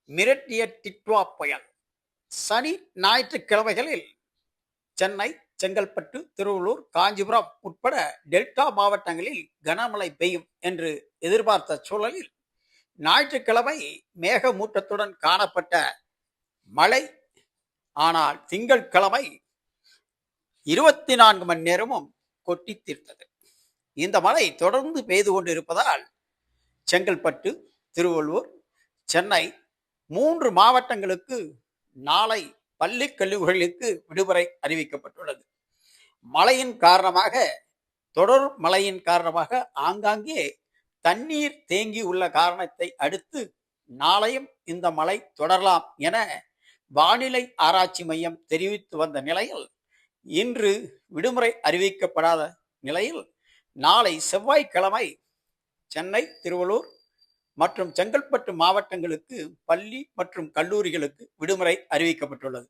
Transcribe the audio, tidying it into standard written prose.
மிரட்டிய டிட்வா புயல். சனி ஞாயிற்றுக்கிழமைகளில் சென்னை, செங்கல்பட்டு, திருவள்ளூர், காஞ்சிபுரம் உட்பட டெல்டா மாவட்டங்களில் கனமழை பெய்யும் என்று எதிர்பார்த்த சூழலில் ஞாயிற்றுக்கிழமை மேகமூட்டத்துடன் காணப்பட்ட மழை. ஆனால் திங்கட்கிழமை 24 மணி நேரமும் கொட்டி தீர்த்தது. இந்த மழை தொடர்ந்து பெய்து கொண்டிருப்பதால் செங்கல்பட்டு, திருவள்ளூர், சென்னை 3 மாவட்டங்களுக்கு நாளை பள்ளி கல்லூரிகளுக்கு விடுமுறை அறிவிக்கப்பட்டுள்ளது. மழையின் காரணமாக, தொடர் மழையின் காரணமாக ஆங்காங்கே தண்ணீர் தேங்கி உள்ள காரணத்தை அடுத்து நாளையும் இந்த மழை தொடரலாம் என வானிலை ஆராய்ச்சி மையம் தெரிவித்து வந்த நிலையில் இன்று விடுமுறை அறிவிக்கப்படாத நிலையில் நாளை செவ்வாய்க்கிழமை சென்னை, திருவள்ளூர் மற்றும் செங்கல்பட்டு மாவட்டங்களுக்கு பள்ளி மற்றும் கல்லூரிகளுக்கு விடுமுறை அறிவிக்கப்பட்டுள்ளது.